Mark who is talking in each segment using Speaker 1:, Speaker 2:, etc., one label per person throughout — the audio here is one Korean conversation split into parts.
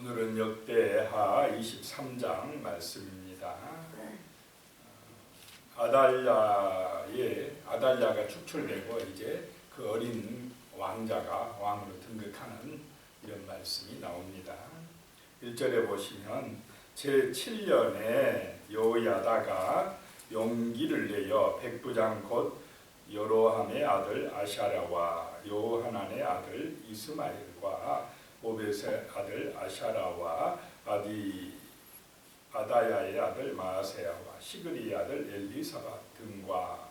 Speaker 1: 오늘은 역대하 23장 말씀입니다. 아달랴가 축출되고 이제 그 어린 왕자가 왕으로 등극하는 이런 말씀이 나옵니다. 1절에 보시면 제7년에 여호야다가 용기를 내어 백부장 곧 여로함의 아들 아샤라와 요하난의 아들 이스마엘과 오벳의 아들 아샤라와 아다야의 아들 마아세야와 시그리의 아들 엘리사바 등과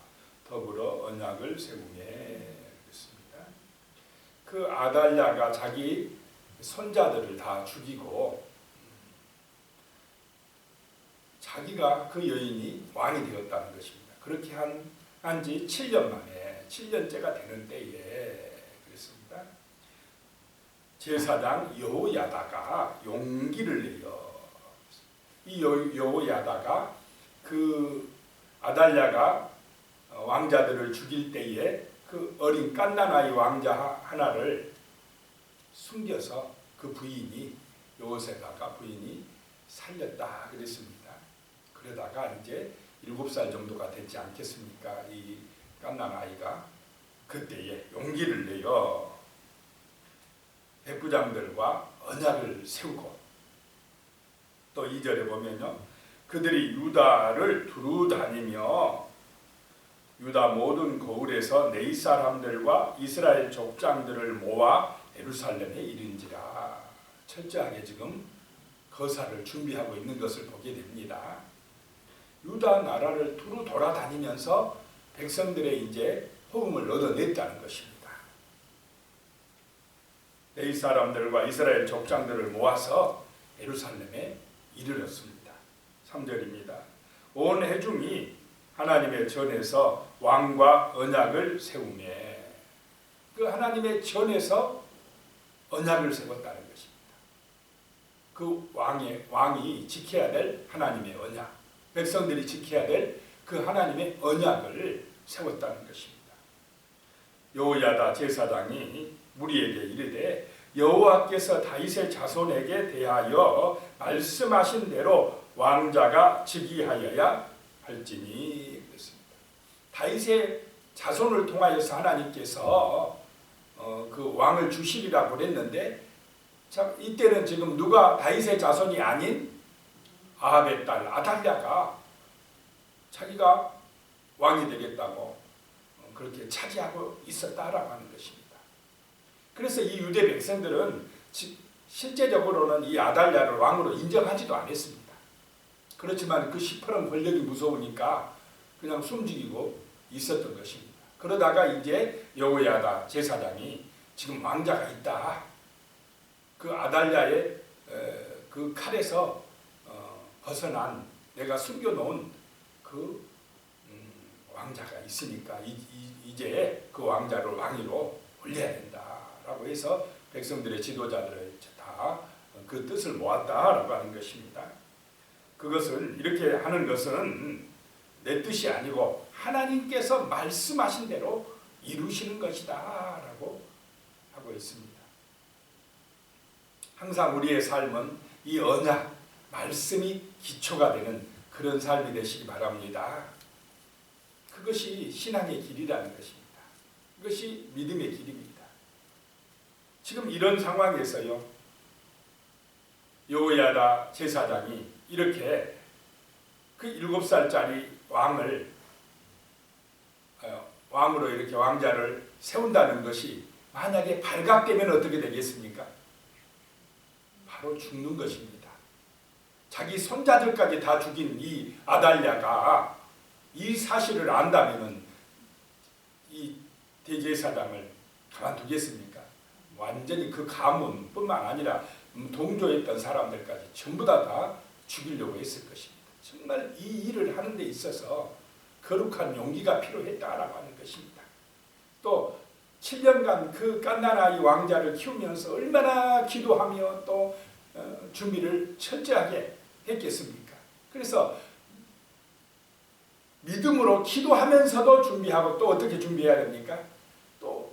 Speaker 1: 더불어 언약을 세우며 그랬습니다. 그 아달랴가 자기 손자들을 다 죽이고 자기가 그 여인이 왕이 되었다는 것입니다. 그렇게 한지 7년 만에 7년째가 되는 때에 그랬습니다. 제사장 여호야다가 용기를 내어 이 여호야다가 그 아달랴가 왕자들을 죽일 때에 그 어린 갓난아이 왕자 하나를 숨겨서 그 부인이 여호세바가 부인이 살렸다 그랬습니다. 그러다가 이제 7살 정도가 됐지 않겠습니까? 이 갓난아이가 그때에 용기를 내어 백부장들과 언약을 세우고 또 2절에 보면요. 그들이 유다를 두루 다니며 유다 모든 고을에서 네이 사람들과 이스라엘 족장들을 모아 예루살렘에 이른지라. 철저하게 지금 거사를 준비하고 있는 것을 보게 됩니다. 유다 나라를 두루 돌아다니면서 백성들의 이제 호응을 얻어냈다는 것입니다. 네이 사람들과 이스라엘 족장들을 모아서 예루살렘에 이르렀습니다. 3절입니다. 온 회중이 하나님의 전에서 왕과 언약을 세우며 그 하나님의 전에서 언약을 세웠다는 것입니다. 그 왕이 지켜야 될 하나님의 언약, 백성들이 지켜야 될 그 하나님의 언약을 세웠다는 것입니다. 여호야다 제사장이 무리에게 이르되 여호와께서 다윗의 자손에게 대하여 말씀하신 대로 왕자가 즉위하여야 할지니 그랬습니다. 다윗의 자손을 통하여서 하나님께서 그 왕을 주시리라고 그랬는데 참 이때는 지금 누가 다윗의 자손이 아닌 아합의 딸 아달랴가 자기가 왕이 되겠다고 그렇게 차지하고 있었다라고 하는 것입니다. 그래서 이 유대 백성들은 실제적으로는 이 아달랴를 왕으로 인정하지도 않았습니다. 그렇지만 그 시퍼런 권력이 무서우니까 그냥 숨죽이고 있었던 것입니다. 그러다가 이제 여호야다 제사장이 지금 왕자가 있다. 그 아달랴의 그 칼에서 벗어난 내가 숨겨놓은 그 왕자가 있으니까 이제 그 왕자를 왕위로 올려야 된다라고 해서 백성들의 지도자들을 다 그 뜻을 모았다라고 하는 것입니다. 그것을 이렇게 하는 것은 내 뜻이 아니고 하나님께서 말씀하신 대로 이루시는 것이다라고 하고 있습니다. 항상 우리의 삶은 이 언약, 말씀이 기초가 되는 그런 삶이 되시기 바랍니다. 그것이 신앙의 길이라는 것입니다. 그것이 믿음의 길입니다. 지금 이런 상황에서요, 여호야다 제사장이 이렇게 그 7살짜리 왕으로 이렇게 왕자를 세운다는 것이 만약에 발각되면 어떻게 되겠습니까? 바로 죽는 것입니다. 자기 손자들까지 다 죽인 이 아달랴가 이 사실을 안다면은 이 대제사장을 가만두겠습니까? 완전히 그 가문뿐만 아니라 동조했던 사람들까지 전부 다 죽이려고 했을 것입니다. 정말 이 일을 하는 데 있어서 거룩한 용기가 필요했다라고 하는 것입니다. 또 7년간 그 갓난아이 왕자를 키우면서 얼마나 기도하며 또 준비를 철저하게 했겠습니까? 그래서 믿음으로 기도하면서도 준비하고 또 어떻게 준비해야 됩니까? 또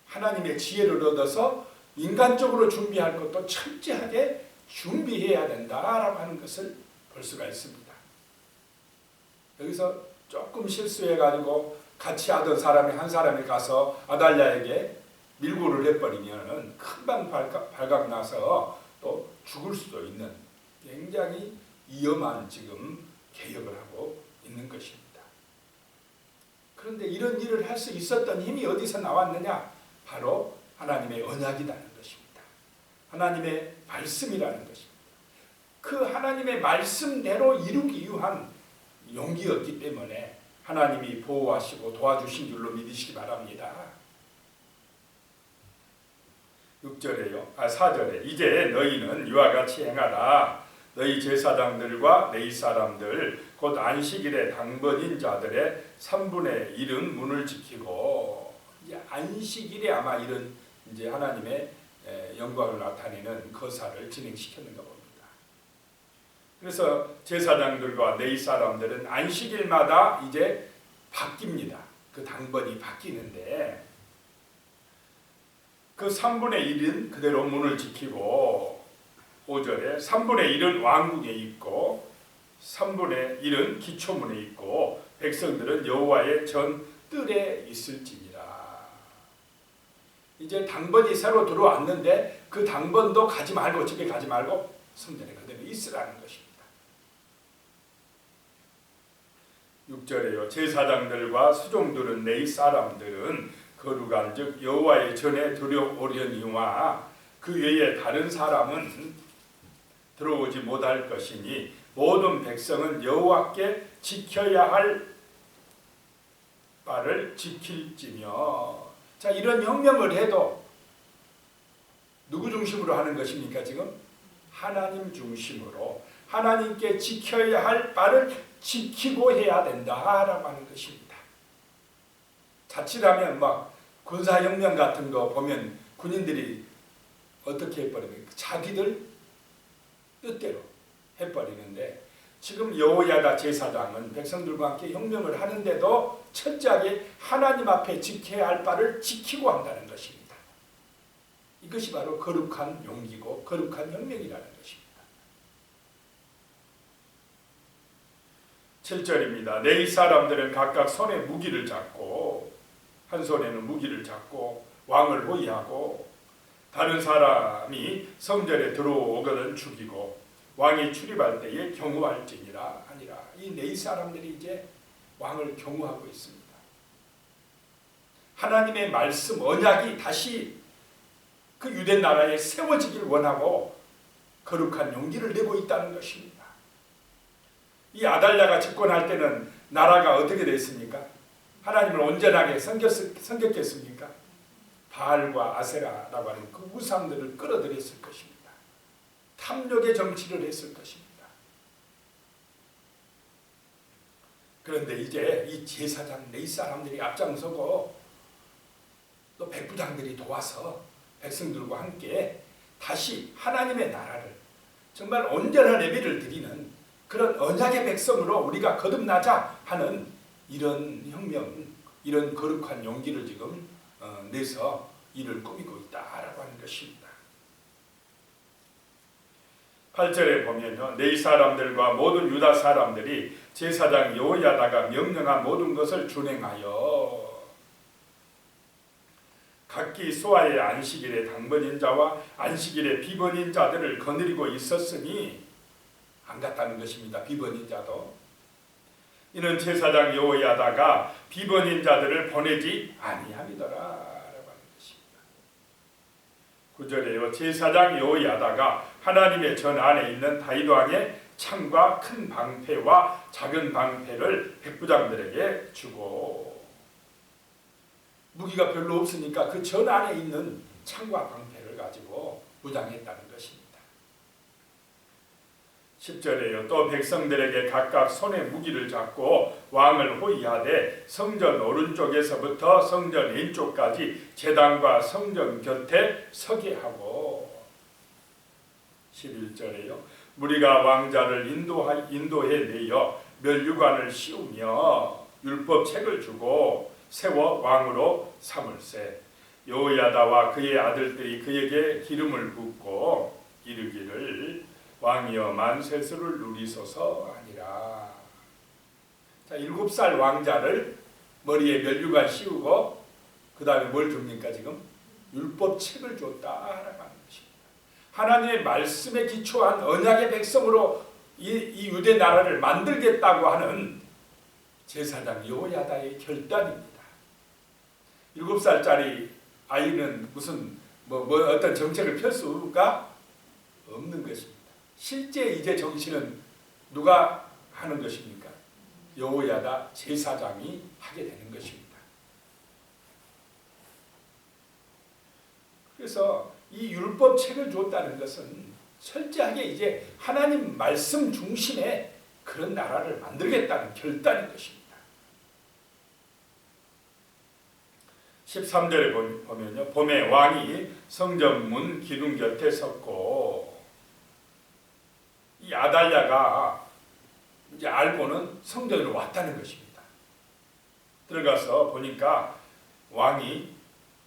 Speaker 1: 하나님의 지혜를 얻어서 인간적으로 준비할 것도 철저하게 준비해야 된다라고 하는 것을 볼 수가 있습니다. 여기서 조금 실수해가지고 같이 하던 사람이 한 사람이 가서 아달랴에게 밀고를 해버리면 금방 발각 나서 또 죽을 수도 있는 굉장히 위험한 지금 개혁을 하고 있는 것입니다. 그런데 이런 일을 할 수 있었던 힘이 어디서 나왔느냐? 바로 하나님의 언약이라는 것입니다. 하나님의 말씀이라는 것입니다. 그 하나님의 말씀대로 이루기 위한 용기였기 때문에 하나님이 보호하시고 도와주신 줄로 믿으시기 바랍니다. 4절에 이제 너희는 이와 같이 행하라. 너희 제사장들과 레위 사람들 곧 안식일에 당번인 자들의 3분의 1은 문을 지키고, 이제 안식일에 아마 이런 이제 하나님의 영광을 나타내는 거사를 진행시켰는가 봅니다. 그래서 제사장들과 레위 사람들은 안식일마다 이제 바뀝니다. 그 당번이 바뀌는데 그 3분의 1은 그대로 문을 지키고, 5절에 3분의 1은 왕궁에 있고 3분의 1은 기초문에 있고 백성들은 여호와의 전 뜰에 있을지니라. 이제 당번이 새로 들어왔는데 그 당번도 가지 말고 집에 가지 말고 성전에 그대로 있으라는 것입니다. 6절에요. 제사장들과 수종들은 레위 사람들은 거룩한 즉 여호와의 전에 들어오려니와 그 외에 다른 사람은 들어오지 못할 것이니 모든 백성은 여호와께 지켜야 할 바를 지킬지며. 자, 이런 혁명을 해도 누구 중심으로 하는 것입니까? 지금 하나님 중심으로 하나님께 지켜야 할 바를 지키고 해야 된다라고 하는 것입니다. 자칫하면 막 군사혁명 같은 거 보면 군인들이 어떻게 해버리면 자기들 뜻대로 해버리는데, 지금 여호야다 제사장은 백성들과 함께 혁명을 하는데도 철저하게 하나님 앞에 지켜야 할 바를 지키고 한다는 것입니다. 이것이 바로 거룩한 용기고 거룩한 혁명이라는 것입니다. 7절입니다. 레위 사람들은 각각 손에 무기를 잡고, 한 손에는 무기를 잡고 왕을 호위하고, 다른 사람이 성전에 들어오거든 죽이고 왕이 출입할 때에 경호할지니라 하니라. 이 레위 사람들이 이제 왕을 경호하고 있습니다. 하나님의 말씀 언약이 다시 그 유대 나라에 세워지길 원하고 거룩한 용기를 내고 있다는 것입니다. 이 아달랴가 집권할 때는 나라가 어떻게 됐습니까? 하나님을 온전하게 섬겼겠습니까? 바알과 아세라라고 하는 그 우상들을 끌어들였을 것입니다. 탐욕의 정치를 했을 것입니다. 그런데 이제 이 제사장 레위 사람들이 앞장서고 또 백부장들이 도와서 백성들과 함께 다시 하나님의 나라를 정말 온전한 예배를 드리는 그런 언약의 백성으로 우리가 거듭나자 하는 이런 혁명, 이런 거룩한 용기를 지금 내서 이를 꾸미고 있다라고 하는 것입니다. 8절에 보면요, 레위 사람들과 모든 유다 사람들이 제사장 여호야다가 명령한 모든 것을 준행하여 각기 소아의 안식일에 당번인 자와 안식일에 비번인 자들을 거느리고 있었으니, 안 갔다는 것입니다. 비번인 자도. 이는 제사장 여호야다가 비번인 자들을 보내지 아니함이더라 라고 하는 것입니다. 9절에요. 제사장 여호야다가 하나님의 전 안에 있는 다윗 왕의 창과 큰 방패와 작은 방패를 백부장들에게 주고, 무기가 별로 없으니까 그 전 안에 있는 창과 방패를 가지고 무장했다는 것입니다. 10절에요. 또 백성들에게 각각 손에 무기를 잡고 왕을 호위하되 성전 오른쪽에서부터 성전 왼쪽까지 제단과 성전 곁에 서게 하고, 11절에요. 무리가 왕자를 인도해 내어 멸류관을 씌우며 율법책을 주고 세워 왕으로 삼을세. 여호야다와 그의 아들들이 그에게 기름을 붓고 이르기를 왕이여 만세수를 누리소서 하니라. 자, 7살 왕자를 머리에 면류관 씌우고 그 다음에 뭘 줍니까? 지금 율법책을 줬다라고 하는 것입니다. 하나님의 말씀에 기초한 언약의 백성으로 이 유대 나라를 만들겠다고 하는 제사장 여호야다의 결단입니다. 7살짜리 아이는 무슨 어떤 정책을 펼 수가 없는 것입니다. 실제 이제 정치는 누가 하는 것입니까? 여호야다 제사장이 하게 되는 것입니다. 그래서 이 율법책을 줬다는 것은 철저하게 이제 하나님 말씀 중심의 그런 나라를 만들겠다는 결단인 것입니다. 13절에 보면요, 봄에 왕이 성전문 기둥 곁에 섰고, 이 아달랴가 이제 알고는 성전으로 왔다는 것입니다. 들어가서 보니까 왕이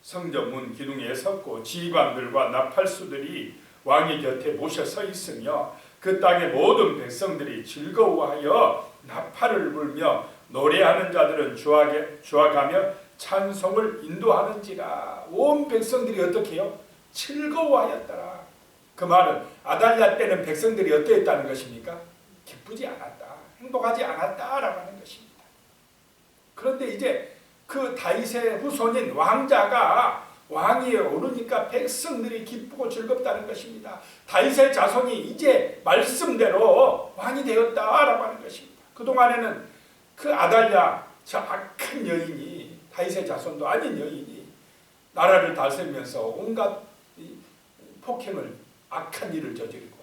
Speaker 1: 성전문 기둥에 섰고 지휘관들과 나팔수들이 왕의 곁에 모셔 서 있으며 그 땅의 모든 백성들이 즐거워하여 나팔을 불며 노래하는 자들은 주악하며 찬송을 인도하는지라. 온 백성들이 어떻게 해요? 즐거워하였더라. 그 말은 아달랴 때는 백성들이 어떠했다는 것입니까? 기쁘지 않았다, 행복하지 않았다라고 하는 것입니다. 그런데 이제 그 다윗의 후손인 왕자가 왕위에 오르니까 백성들이 기쁘고 즐겁다는 것입니다. 다윗의 자손이 이제 말씀대로 왕이 되었다라고 하는 것입니다. 그동안에는 그 아달랴, 저 악한 여인이, 다윗의 자손도 아닌 여인이 나라를 다스리면서 온갖 폭행을, 악한 일을 저지르고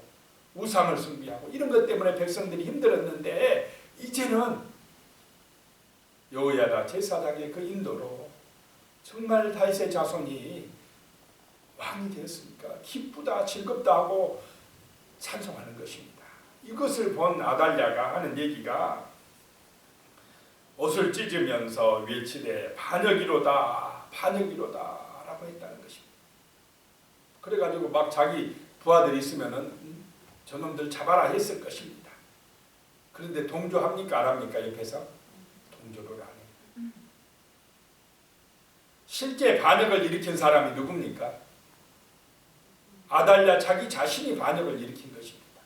Speaker 1: 우상을 숭배하고 이런 것 때문에 백성들이 힘들었는데, 이제는 여호야다 제사장의 그 인도로 정말 다윗의 자손이 왕이 되었으니까 기쁘다, 즐겁다 하고 찬송하는 것입니다. 이것을 본 아달랴가 하는 얘기가 옷을 찢으면서 외치되 반역이로다, 반역이로다 라고 했다는 것입니다. 그래가지고 막 자기 부하들이 있으면은 저놈들 잡아라 했을 것입니다. 그런데 동조합니까 안 합니까? 옆에서 동조를 안 해요. 실제 반역을 일으킨 사람이 누굽니까? 아달랴 자기 자신이 반역을 일으킨 것입니다.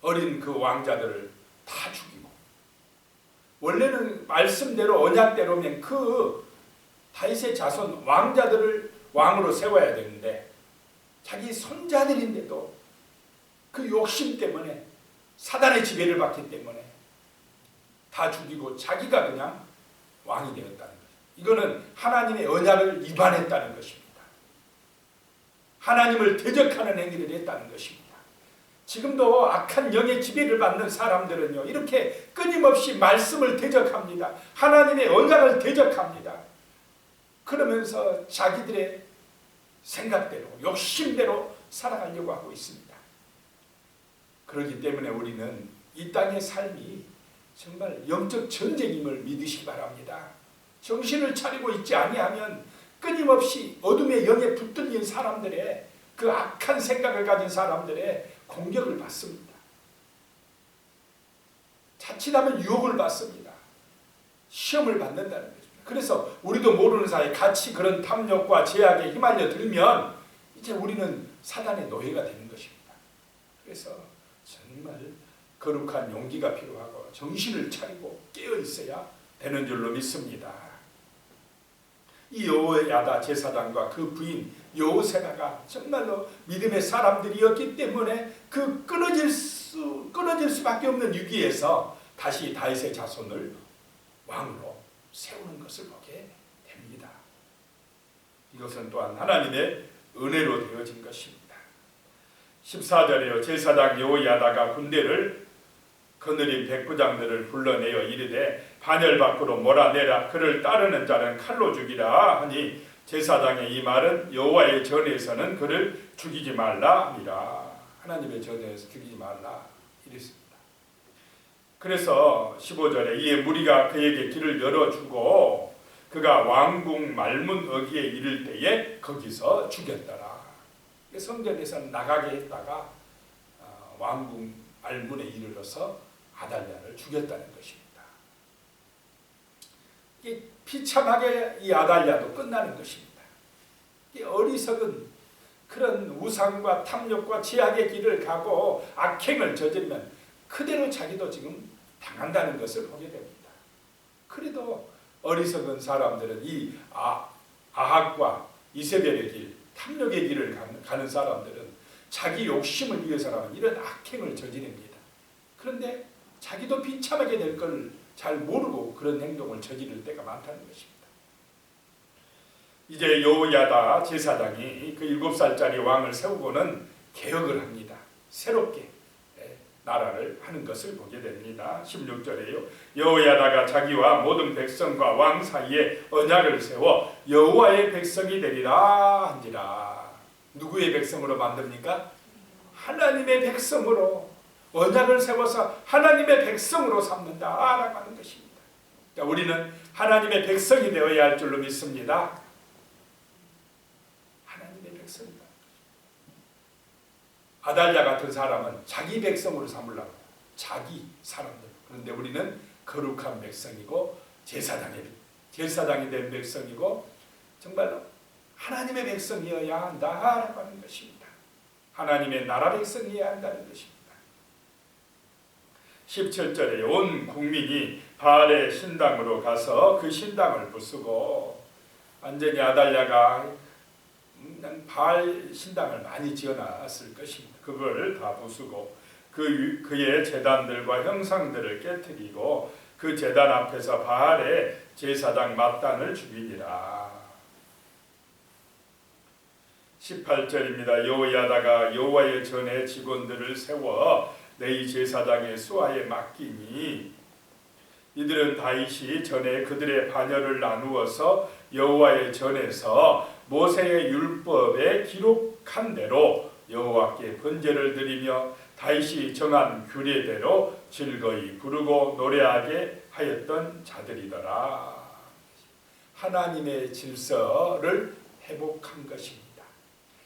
Speaker 1: 어린 그 왕자들을 다 죽이고, 원래는 말씀대로 언약대로면 그 다윗의 자손 왕자들을 왕으로 세워야 되는데 자기 손자들인데도 그 욕심 때문에, 사단의 지배를 받기 때문에 다 죽이고 자기가 그냥 왕이 되었다는 거죠. 이거는 하나님의 언약을 위반했다는 것입니다. 하나님을 대적하는 행위를 했다는 것입니다. 지금도 악한 영의 지배를 받는 사람들은요, 이렇게 끊임없이 말씀을 대적합니다. 하나님의 언약을 대적합니다. 그러면서 자기들의 생각대로, 욕심대로 살아가려고 하고 있습니다. 그렇기 때문에 우리는 이 땅의 삶이 정말 영적 전쟁임을 믿으시기 바랍니다. 정신을 차리고 있지 아니하면 끊임없이 어둠의 영에 붙들린 사람들의, 그 악한 생각을 가진 사람들의 공격을 받습니다. 자칫하면 유혹을 받습니다. 시험을 받는다는 거죠. 그래서 우리도 모르는 사이에 같이 그런 탐욕과 제약에 휘말려 들면 이제 우리는 사단의 노예가 되는 것입니다. 그래서 정말 거룩한 용기가 필요하고 정신을 차리고 깨어 있어야 되는 줄로 믿습니다. 이 여호야다 제사장과 그 부인 여호세바가 정말로 믿음의 사람들이었기 때문에 그 끊어질 수밖에 없는 위기에서 다시 다윗의 자손을 왕으로 세우는 것을 보게 됩니다. 이것은 또한 하나님의 은혜로 되어진 것입니다. 14절에요. 제사장 여호야다가 군대를 거느린 백부장들을 불러내어 이르되 반열 밖으로 몰아내라. 그를 따르는 자는 칼로 죽이라 하니 제사장의 이 말은 여호와의 전에서는 그를 죽이지 말라 하니라. 하나님의 전에서 죽이지 말라 이랬습니다. 그래서 15절에 이에 무리가 그에게 길을 열어주고 그가 왕궁 말문 어귀에 이를 때에 거기서 죽였더라. 성전에서 나가게 했다가 왕궁 알문에 이르러서 아달랴를 죽였다는 것입니다. 이 비참하게 이 아달랴도 끝나는 것입니다. 이 어리석은 그런 우상과 탐욕과 죄악의 길을 가고 악행을 저지르면 그대로 자기도 지금 당한다는 것을 보게 됩니다. 그래도 어리석은 사람들은 이 아합과 이세벨의 길, 탐욕의 길을 가는 사람들은 자기 욕심을 위해서라면 이런 악행을 저지릅니다. 그런데 자기도 비참하게 될 걸 잘 모르고 그런 행동을 저지를 때가 많다는 것입니다. 이제 여호야다 제사장이 그 7살짜리 왕을 세우고는 개혁을 합니다. 새롭게 나라를 하는 것을 보게 됩니다. 16절에요. 여호야다가 자기와 모든 백성과 왕 사이에 언약을 세워 여호와의 백성이 되리라 한지라. 누구의 백성으로 만듭니까? 하나님의 백성으로 언약을 세워서 하나님의 백성으로 삼는다라고 하는 것입니다. 자, 우리는 하나님의 백성이 되어야 할 줄로 믿습니다. 하나님의 백성이다. 아달랴 같은 사람은 자기 백성으로 삼으려고 자기 사람들. 그런데 우리는 거룩한 백성이고 제사장이 된 백성이고 정말로 하나님의 백성이어야 한다라고 하는 것입니다. 하나님의 나라 백성이어야 한다는 것입니다. 17절에 온 국민이 바알의 신당으로 가서 그 신당을 부수고, 완전히 아달랴가 바알 신당을 많이 지어놨을 것입니다. 그걸 다 부수고 그의 제단들과 형상들을 깨뜨리고 그 제단 앞에서 바알의 제사장 맏단을 죽이니라. 18절입니다. 여호야다가 여호와의 전에 직원들을 세워 내 제사장의 수하에 맡기니 이들은 다윗이 전에 그들의 반열을 나누어서 여호와의 전에서 모세의 율법에 기록한 대로 여호와께 번제를 드리며 다윗이 정한 규례대로 즐거이 부르고 노래하게 하였던 자들이더라. 하나님의 질서를 회복한 것입니다.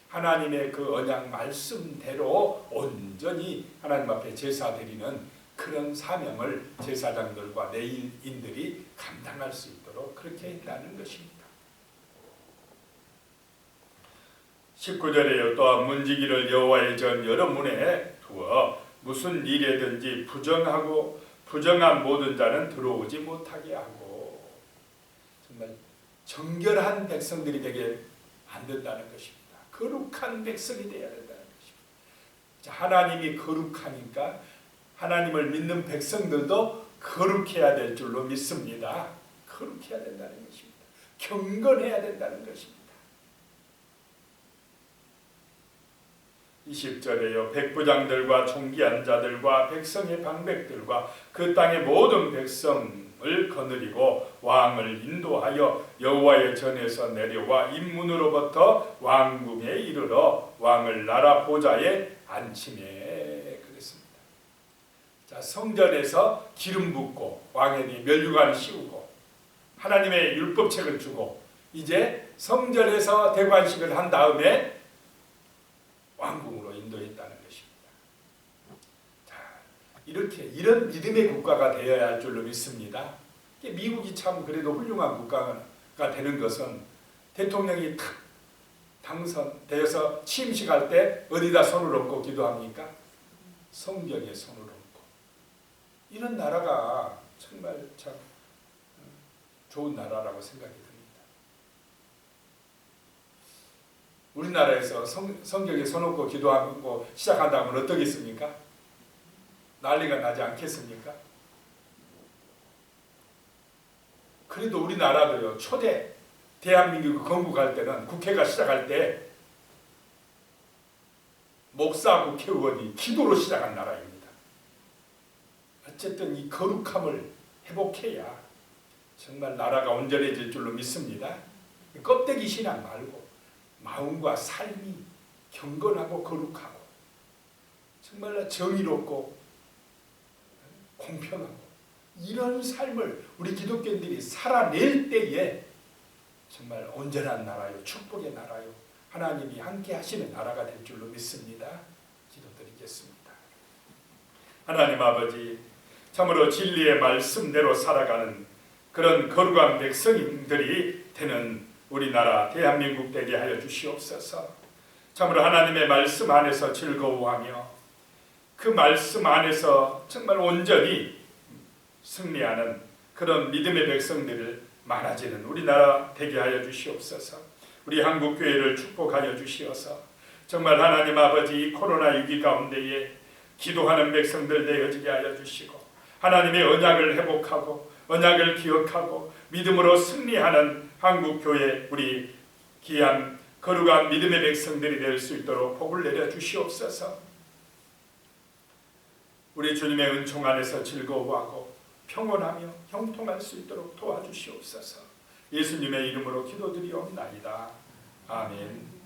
Speaker 1: 하나님의 그 언약 말씀대로 온전히 하나님 앞에 제사 드리는 그런 사명을 제사장들과 레위인들이 감당할 수 있도록 그렇게 했다는 것입니다. 19절에요. 또한 문지기를 여호와의 전 여러 문에 두어 무슨 일에든지 부정한 모든 자는 들어오지 못하게 하고, 정말 정결한 백성들이 되게 만든다는 것입니다. 거룩한 백성이 되어야 된다는 것입니다. 자, 하나님이 거룩하니까 하나님을 믿는 백성들도 거룩해야 될 줄로 믿습니다. 거룩해야 된다는 것입니다. 경건해야 된다는 것입니다. 20절에요. 백부장들과 총기한 자들과 백성의 방백들과 그 땅의 모든 백성을 거느리고 왕을 인도하여 여호와의 전에서 내려와 입문으로부터 왕궁에 이르러 왕을 나라 보좌에 앉히매. 그랬습니다. 자, 성전에서 기름 붓고 왕에게 면류관을 씌우고 하나님의 율법책을 주고 이제 성전에서 대관식을 한 다음에 왕궁으로 인도했다는 것입니다. 자, 이런 믿음의 국가가 되어야 할 줄로 믿습니다. 미국이 참 그래도 훌륭한 국가가 되는 것은 대통령이 탁 당선되어서 취임식할 때 어디다 손을 얹고 기도합니까? 성경에 손을 얹고. 이런 나라가 정말 참 좋은 나라라고 생각이 듭니다. 우리나라에서 성경에 손 얹고 기도하고 시작한다면 어떻겠습니까? 난리가 나지 않겠습니까? 그래도 우리나라도요, 초대 대한민국이 건국할 때는 국회가 시작할 때 목사 국회의원이 기도로 시작한 나라입니다. 어쨌든 이 거룩함을 회복해야 정말 나라가 온전해질 줄로 믿습니다. 껍데기 신앙 말고 마음과 삶이 경건하고 거룩하고 정말 정의롭고 공평하고 이런 삶을 우리 기독교인들이 살아낼 때에 정말 온전한 나라요, 축복의 나라요, 하나님이 함께 하시는 나라가 될 줄로 믿습니다. 기도드리겠습니다. 하나님 아버지, 참으로 진리의 말씀대로 살아가는 그런 거룩한 백성들이 되는 우리나라 대한민국 되게 하여 주시옵소서. 참으로 하나님의 말씀 안에서 즐거워하며 그 말씀 안에서 정말 온전히 승리하는 그런 믿음의 백성들을 많아지는 우리나라 되게 하여 주시옵소서. 우리 한국교회를 축복하여 주시어서 정말 하나님 아버지 이 코로나 위기 가운데에 기도하는 백성들 되어지게 하여 주시고 하나님의 언약을 회복하고 언약을 기억하고 믿음으로 승리하는 한국교회 우리 귀한 거룩한 믿음의 백성들이 될 수 있도록 복을 내려 주시옵소서. 우리 주님의 은총 안에서 즐거워하고 평온하며 형통할 수 있도록 도와주시옵소서. 예수님의 이름으로 기도드리옵나이다. 아멘.